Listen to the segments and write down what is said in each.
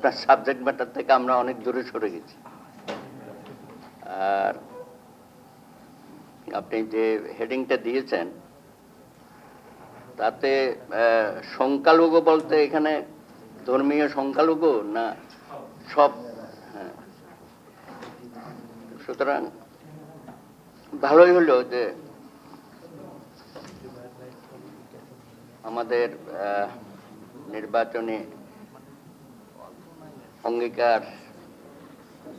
আপনার subject matter থেকে আমরা অনেক দূরে সরে গেছি। আর আপনি যে হেডিংটা দিয়েছেন তাতে সংখ্যালঘু বলতে এখানে ধর্মীয় সংখ্যালঘু না সব? হ্যাঁ, সুতরাং ভালোই হলো যে আমাদের নির্বাচনী অঙ্গীকার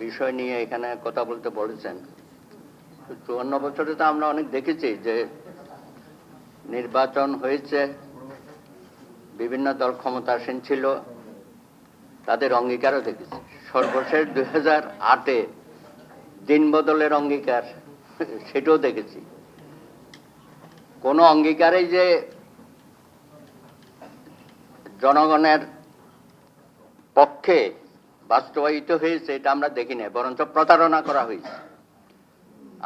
বিষয় নিয়ে এখানে কথা বলতে বলেছেন। 54 বছরে তো আমরা অনেক দেখেছি যে নির্বাচন হয়েছে, বিভিন্ন দল ক্ষমতাসীন ছিল, তাদের অঙ্গীকারও দেখেছি। সর্বশেষ 2008-এ দিন বদলের অঙ্গীকার, সেটাও দেখেছি। কোন অঙ্গীকারেই যে জনগণের পক্ষে বাস্তবায়িত হয়েছে এটা আমরা দেখি না, বরঞ্চ প্রতারণা করা হয়েছে।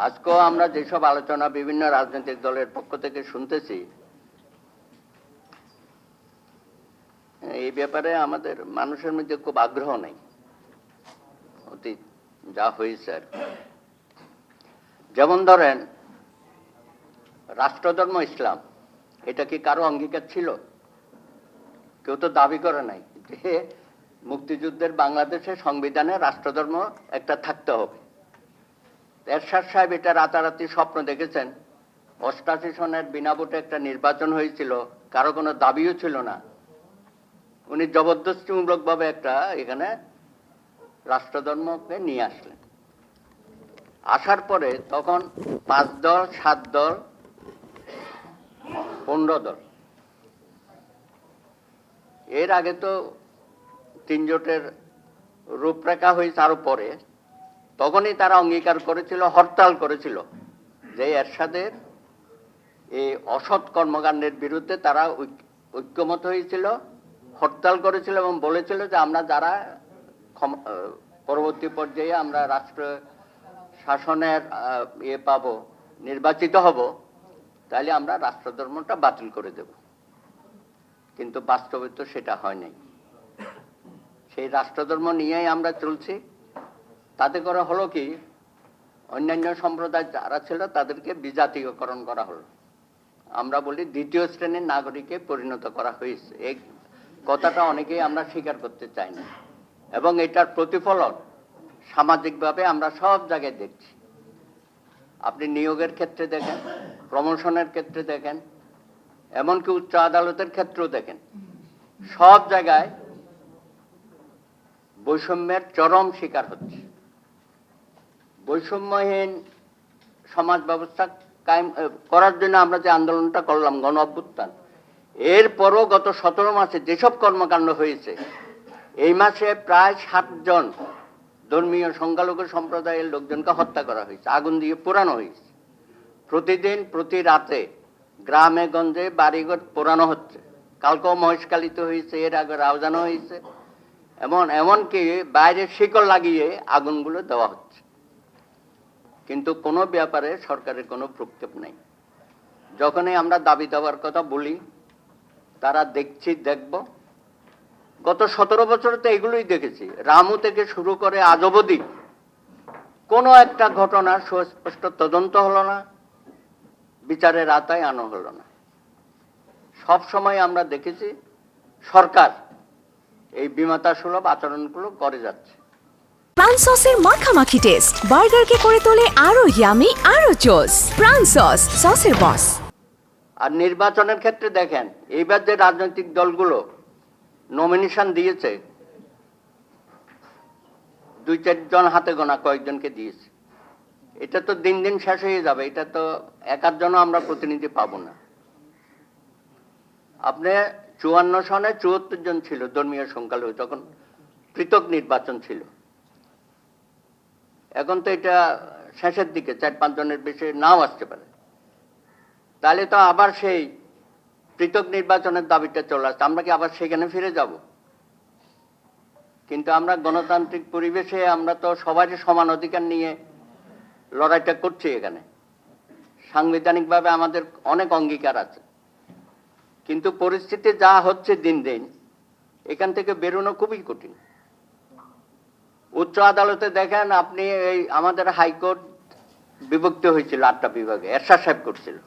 আজকেও আমরা যেসব আলোচনা বিভিন্ন রাজনৈতিক দলের পক্ষ থেকে শুনতেছি, এই ব্যাপারে আমাদের মানুষের মধ্যে খুব আগ্রহ নেই, অতীত যা হয়েছে আর। যেমন ধরেন রাষ্ট্রধর্ম ইসলাম, এটা কি কারো অঙ্গীকার ছিল? কেউ তো দাবি করে নাই যে মুক্তিযুদ্ধের বাংলাদেশে সংবিধানে রাষ্ট্রধর্ম একটা থাকতে হবে। এরশাদ সাহেব এটা রাতারাতি স্বপ্ন দেখেছেন। 88 সনের বিনা ভোটে একটা নির্বাচন হয়েছিল, কারো কোনো দাবিও ছিল না। উনি জবরদস্তিমূলক ভাবে একটা এখানে রাষ্ট্রধর্মকে নিয়ে আসলেন। আসার পরে তখন 5 দল, 7 দল, 15 দল। এর আগে তো 3 জোটের রূপরেখা হয়েছে আরো পরে। তখনই তারা অঙ্গীকার করেছিল, হরতাল করেছিল, যে এরশাদের এই অসৎ কর্মকাণ্ডের বিরুদ্ধে তারা ঐক্যমত হয়েছিল, হরতাল করেছিল এবং বলেছিল যে আমরা যারা পরবর্তী পর্যায়ে আমরা রাষ্ট্র শাসনের পাবো, নির্বাচিত হব, তাহলে আমরা রাষ্ট্রধর্মটা বাতিল করে দেব। কিন্তু বাস্তবে তো সেটা হয় নাই। সেই রাষ্ট্রধর্ম নিয়েই আমরা চলছি। তাতে করে হলো কি, অন্যান্য সম্প্রদায় যারা ছিল তাদেরকে বিজাতীয়করণ করা হলো। আমরা বলি দ্বিতীয় শ্রেণীর নাগরিকে পরিণত করা হয়েছে। এই কথাটা অনেকেই আমরা স্বীকার করতে চাই না, এবং এটার প্রতিফলন সামাজিকভাবে আমরা সব জায়গায় দেখছি। আপনি নিয়োগের ক্ষেত্রে দেখেন, প্রমোশনের ক্ষেত্রে দেখেন, এমনকি উচ্চ আদালতের ক্ষেত্রেও দেখেন, সব জায়গায় বৈষম্যের চরম শিকার হচ্ছে। বৈষম্যহীন সমাজ ব্যবস্থা কায়েম করার জন্য আমরা যে আন্দোলনটা করলাম, গণ অভ্যুত্থান, এরপরও গত 17 মাসে যেসব কর্মকাণ্ড হয়েছে, এই মাসে প্রায় 60 জন ধর্মীয় সংখ্যালঘু সম্প্রদায়ের লোকজনকে হত্যা করা হয়েছে, আগুন দিয়ে পোড়ানো হয়েছে। প্রতিদিন প্রতি রাতে গ্রামে গঞ্জে বাড়িঘর পোড়ানো হচ্ছে। কালকেও মহেশখালীতে হয়েছে, এর আগে রাউজানও হয়েছে। এমনকি বাইরে শিকল লাগিয়ে আগুনগুলো দেওয়া হচ্ছে। কিন্তু কোনো ব্যাপারে সরকারের কোনো ভ্রুক্ষেপ নেই। যখনই আমরা দাবি দেওয়ার কথা বলি, তারা দেখছি দেখব। গত 17 বছরে তো এগুলোই দেখেছি। রামু থেকে শুরু করে আজ অবধি কোনো একটা ঘটনার সুস্পষ্ট তদন্ত হলো না, বিচারের আওতায় আনা হলো না। সব সময় আমরা দেখেছি সরকার এই বিমাতা সুলভ আচরণগুলো করে যাচ্ছে। প্রাণ সসের মাখামাখি টেস্ট বার্গারকে করে তোলে আরো ইয়ামি, আরো জোস। প্রাণ সস, সসের বস। আর নির্বাচনের ক্ষেত্রে দেখেন, এইবার যে রাজনৈতিক দলগুলো নমিনেশন দিয়েছে, 2-4 জন হাতে গোনা কয়েকজনকে দিয়েছে। এটা তো দিন দিন শেষ হয়ে যাবে। এটা তো 1-8জনও আমরা প্রতিনিধি পাবো না। আপনি 54 সনে 74 জন ছিল ধর্মীয় সংখ্যালঘু, যখন পৃথক নির্বাচন ছিল। এখন তো এটা শেষের দিকে, 4-5 জনের বেশি নাও আসতে পারে। তাহলে তো আবার সেই পৃথক নির্বাচনের দাবিটা চলে আসছে। আমরা কি আবার সেখানে ফিরে যাব? কিন্তু আমরা গণতান্ত্রিক পরিবেশে আমরা তো সবারই সমান অধিকার নিয়ে লড়াইটা করছি। এখানে সাংবিধানিকভাবে আমাদের অনেক অঙ্গীকার আছে। কিন্তু পরিস্থিতি যা হচ্ছে দিন দিন, এখান থেকে বেরোনো খুবই কঠিন। উচ্চ আদালতে দেখেন আপনি, এই আমাদের হাইকোর্ট বিভক্ত হয়েছিল 8টা বিভাগে, এরশাদ সাহেব করছিল,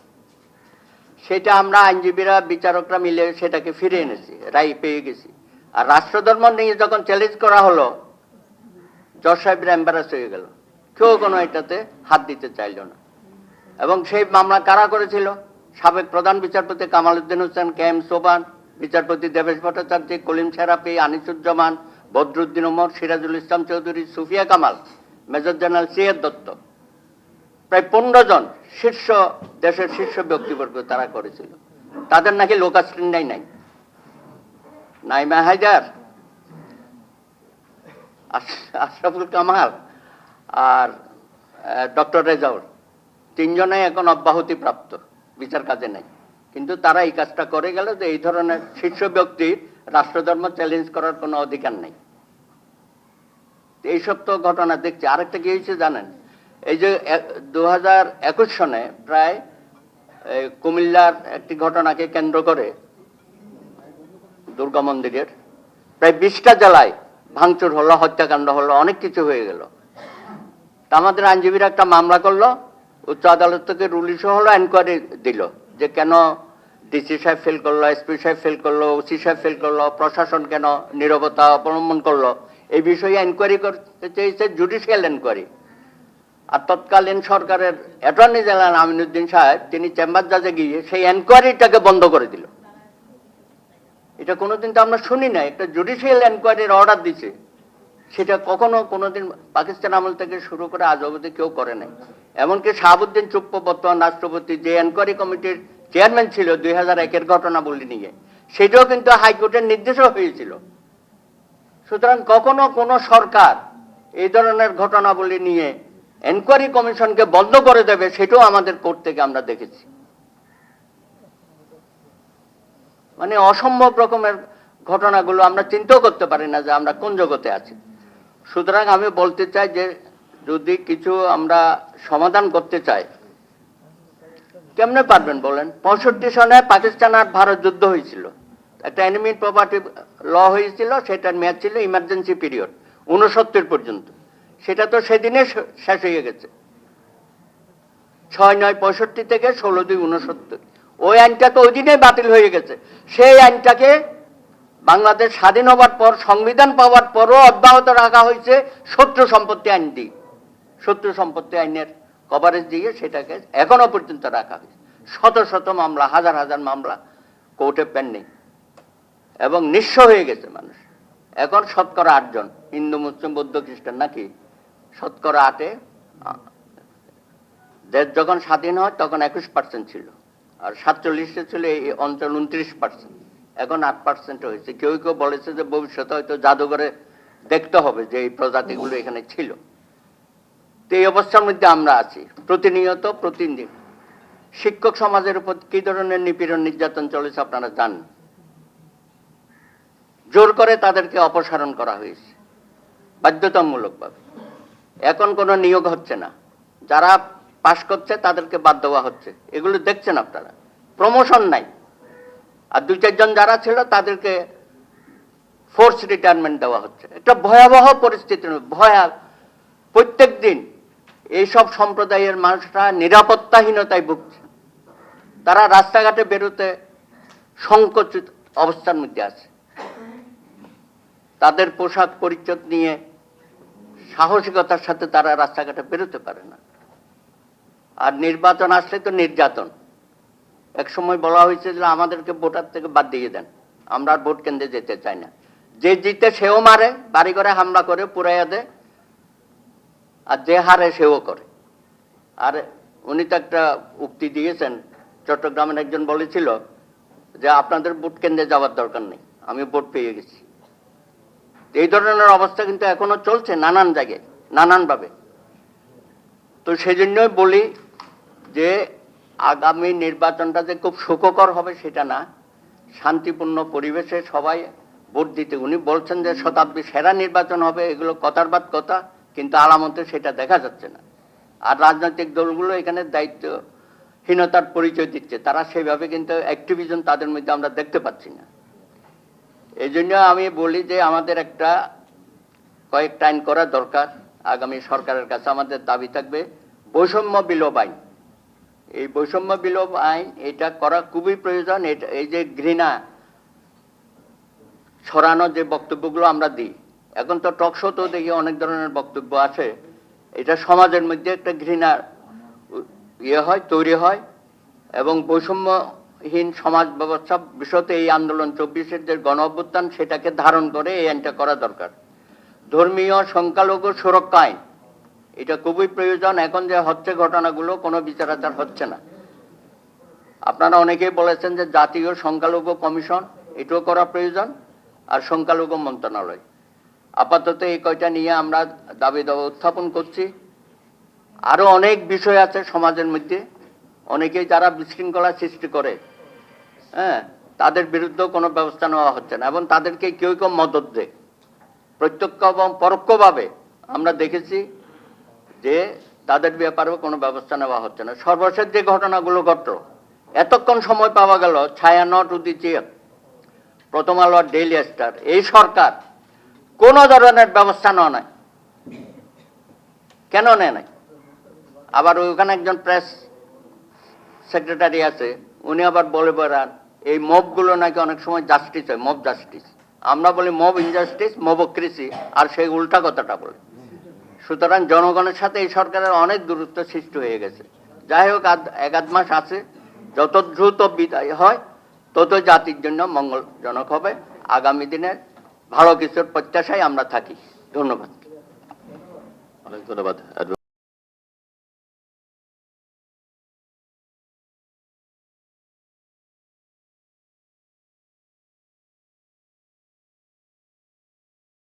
সেটা আমরা আইনজীবীরা বিচারকরা মিলে সেটাকে ফিরে এনেছি, রায় পেয়ে গেছি। আর রাষ্ট্রধর্ম নিয়ে যখন চ্যালেঞ্জ করা হলো, জজ সাহেবরা এম্বারাস হয়ে গেল, কেউ কোনো এটাতে হাত দিতে চাইল না। এবং সেই মামলা কারা করেছিল? সাবেক প্রধান বিচারপতি কামাল উদ্দিন হোসেন, কে এম সোবান, বিচারপতি দেবেশ ভট্টাচার্য, কলিম সেরাফি, আনিসুজ্জামান, বদরুদ্দিন ওমর, সিরাজুল ইসলাম চৌধুরী, সুফিয়া কামাল, মেজর জেনারেল সিএর দত্ত, প্রায় 15 জন শীর্ষ, দেশের শীর্ষ ব্যক্তিবর্গ তারা করেছিল। তাদের নাকি লোক অ্যাসিস্ট্যান্ট নাই। নাইমা হায়দার, আশরাফুল কামাল আর ডক্টর রেজাউল, 3 জনেই এখন অব্যাহতি প্রাপ্ত, বিচার কাজে নাই। কিন্তু তারা এই কাজটা করে গেল যে এই ধরনের শীর্ষ ব্যক্তির রাষ্ট্রধর্ম চ্যালেঞ্জ করার কোনো অধিকার নেই। এইসব তো ঘটনা দেখছি। আরেকটা কি হয়েছে জানেন? এই যে 2021 সনে প্রায় কুমিল্লার একটি ঘটনাকে কেন্দ্র করে দুর্গা মন্দিরের প্রায় 20টা জেলায় ভাঙচুর হলো, হত্যাকাণ্ড হলো, অনেক কিছু হয়ে গেল। তা আমাদের আইনজীবীরা একটা মামলা করলো, উচ্চ আদালত থেকে রুল ইস্যু হলো, এনকোয়ারি দিল যে কেন ডিসি সাহেব ফেল করলো, এসপি সাহেব ফেল করলো, ওসি সাহেব ফেল করলো, প্রশাসন কেন নীরবতা অবলম্বন করলো, এই বিষয়ে এনকোয়ারি করতে চেয়েছে, জুডিশিয়াল এনকোয়ারি। আর তৎকালীন সরকারের অ্যাটর্নি জেনারেল আমিনুদ্দিন সাহেব তিনি চেম্বার জাজে গিয়ে সেই এনকোয়ারিটাকে বন্ধ করে দিল। এটা কোনোদিন তো আমরা শুনি না, একটা জুডিশিয়াল এনকোয়ারির অর্ডার দিছে, সেটা কখনো কোনোদিন পাকিস্তান আমল থেকে শুরু করে আজ অবধি কেউ করে নাই। এমনকি শাহাবুদ্দিন চুপ্পু, বর্তমান রাষ্ট্রপতি, যে এনকোয়ারি কমিটির চেয়ারম্যান ছিল 2001-এর ঘটনাবলী নিয়ে, সেটাও কিন্তু হাইকোর্টের নির্দেশও হয়েছিল। সুতরাং কখনো কোনো সরকার এই ধরনের ঘটনাবলী নিয়ে এনকোয়ারি কমিশনকে বন্ধ করে দেবে, সেটাও আমাদের কোর্ট থেকে আমরা দেখেছি। মানে অসম্ভব রকমের ঘটনাগুলো আমরা চিন্তাও করতে পারি না যে আমরা কোন জগতে আছি। সুতরাং আমি বলতে চাই যে যদি কিছু আমরা সমাধান করতে চাই, কেমনে পারবেন বলেন? 65 সনে পাকিস্তান আর ভারত যুদ্ধ হয়েছিল, একটা এনিমি প্রপার্টি ল হয়েছিল, সেটার মেয়াদ ছিল ইমার্জেন্সি পিরিয়ড 69 পর্যন্ত। সেটা তো সেদিনে শেষ হয়ে গেছে, 6/9/65 থেকে 16/2/69। ওই আইনটা তো ওই দিনেই বাতিল হয়ে গেছে। সেই আইনটাকে বাংলাদেশ স্বাধীন হওয়ার পর, সংবিধান পাওয়ার পরও অব্যাহত রাখা হয়েছে শত্রু সম্পত্তি আইন দিয়ে, শত্রু সম্পত্তি আইনের কভারেজ দিয়ে সেটাকে এখনো পর্যন্ত রাখা হয়েছে। শত শত মামলা, হাজার হাজার মামলা কোর্টে পেন্ডিং, এবং নিঃস্ব হয়ে গেছে মানুষ। এখন 8% জন, হিন্দু, মুসলিম, বৌদ্ধ, খ্রিস্টান, নাকি 8% দেশ যখন স্বাধীন হয় তখন 21% ছিল, আর 47-এ ছিল এই অঞ্চল 29%, এখন 8% হয়েছে। কেউ কেউ বলেছে যে ভবিষ্যতে হয়তো জাদুঘরে দেখতে হবে যে এই প্রজাতিগুলো এখানে ছিল। তো এই অবস্থার মধ্যে আমরা আছি প্রতিনিয়ত, প্রতিদিন। শিক্ষক সমাজের উপর কি ধরনের নিপীড়ন, নির্যাতন চলেছে আপনারা জানেন। জোর করে তাদেরকে অপসারণ করা হয়েছে বাধ্যতামূলকভাবে। এখন কোনো নিয়োগ হচ্ছে না, যারা পাশ করছে তাদেরকে বাদ দেওয়া হচ্ছে, এগুলো দেখছেন আপনারা। প্রমোশন নাই, আর 2-4 জন যারা ছিল তাদেরকে ফোর্স রিটায়ারমেন্ট দেওয়া হচ্ছে। একটা ভয়াবহ পরিস্থিতি, প্রত্যেক দিন এইসব সম্প্রদায়ের মানুষরা নিরাপত্তাহীনতায় ভুগছে। তারা রাস্তাঘাটে বেরোতে সংকুচিত অবস্থার মধ্যে আছে। তাদের পোশাক পরিচ্ছদ নিয়ে সাহসিকতার সাথে তারা রাস্তাঘাটে বেরোতে পারে না। আর নির্বাচন আসলে তো নির্যাতন। এক সময় বলা হয়েছে যে আমাদেরকে ভোটার থেকে বাদ দিয়ে দেন, আমরা আর ভোট কেন্দ্রে যেতে চাই না। যে জিতে সেও মারে, বাড়ি ঘরে হামলা করে পুরাইয়া দেয়, আর যে হারে সেও করে। আর উনি তো একটা উক্তি দিয়েছেন, চট্টগ্রামের একজন বলেছিল যে আপনাদের ভোট কেন্দ্রে যাওয়ার দরকার নেই, আমি ভোট পেয়ে গেছি। এই ধরনের অবস্থা কিন্তু এখনো চলছে নানান জায়গায়, নানানভাবে। তো সেই জন্যই বলি যে আগামী নির্বাচনটা যে খুব সুখকর হবে সেটা না, শান্তিপূর্ণ পরিবেশে সবাই ভোট দিতে। উনি বলছেন যে শতাব্দী সেরা নির্বাচন হবে, এগুলো কথার বাদ কথা, কিন্তু আলামতে সেটা দেখা যাচ্ছে না। আর রাজনৈতিক দলগুলো এখানে দায়িত্বহীনতার পরিচয় দিচ্ছে, তারা সেইভাবে কিন্তু অ্যাক্টিভিজম তাদের মধ্যে আমরা দেখতে পাচ্ছি না। এই জন্য আমি বলি যে আমাদের একটা কয়েকটা আইন করা দরকার। আগামী সরকারের কাছে আমাদের দাবি থাকবে বৈষম্য বিলোপ আইন। এই বৈষম্য বিলোপ আইন এটা করা খুবই প্রয়োজন। এই যে ঘৃণা ছড়ানো যে বক্তব্যগুলো আমরা দিই, এখন তো টক শোতেও দেখি অনেক ধরনের বক্তব্য আছে, এটা সমাজের মধ্যে একটা ঘৃণা তৈরি হয় এবং বৈষম্যহীন সমাজ ব্যবস্থা বিশেষত এই আন্দোলন 24-এর যে গণ অভ্যুত্থান সেটাকে ধারণ করে এই আইনটা করা দরকার। ধর্মীয় সংখ্যালঘু সুরক্ষা আইন, এটা খুবই প্রয়োজন। এখন যে হচ্ছে ঘটনাগুলো, কোনো বিচার আচার হচ্ছে না। আপনারা অনেকেই বলেছেন যে জাতীয় সংখ্যালঘু কমিশন, এটাও করা প্রয়োজন, আর সংখ্যালঘু মন্ত্রণালয়। আপাতত এই কয়টা নিয়ে আমরা দাবি দাবা উত্থাপন করছি। আরো অনেক বিষয় আছে সমাজের মধ্যে, অনেকেই যারা বিশৃঙ্খলা সৃষ্টি করে, তাদের বিরুদ্ধেও কোনো ব্যবস্থা নেওয়া হচ্ছে না এবং তাদেরকে কেউ কেউ মদত দেয় প্রত্যক্ষ এবং পরোক্ষভাবে। আমরা দেখেছি যে তাদের ব্যাপারেও কোনো ব্যবস্থা নেওয়া হচ্ছে না। সর্বশেষ যে ঘটনাগুলো ঘটল, এতক্ষণ সময় পাওয়া গেল ছায়ানট উদিচিয়া, প্রথম আলো আর ডেইলি স্টার, এই সরকার কোন ধরনের ব্যবস্থা নেওয়া নাই। কেন নেয় নাই? আবার ওখানে একজন প্রেস সেক্রেটারি আছে, উনি আবার বলে বেড়ান এই মবগুলো নাকি অনেক সময় জাস্টিস হয়, মব জাস্টিস। আমরা বলি মব ইনজাস্টিস, মবক্রেসি, আর সেই উল্টা কথাটা বলে। সুতরাং জনগণের সাথে এই সরকারের অনেক দূরত্ব সৃষ্টি হয়ে গেছে। যাই হোক, এক আধ মাস আছে, যত দ্রুত বিদায় হয় তত জাতির জন্য মঙ্গলজনক হবে। আগামী দিনের ভালো কিছুর প্রত্যাশায় আমরা থাকি। ধন্যবাদ। অনেক ধন্যবাদ।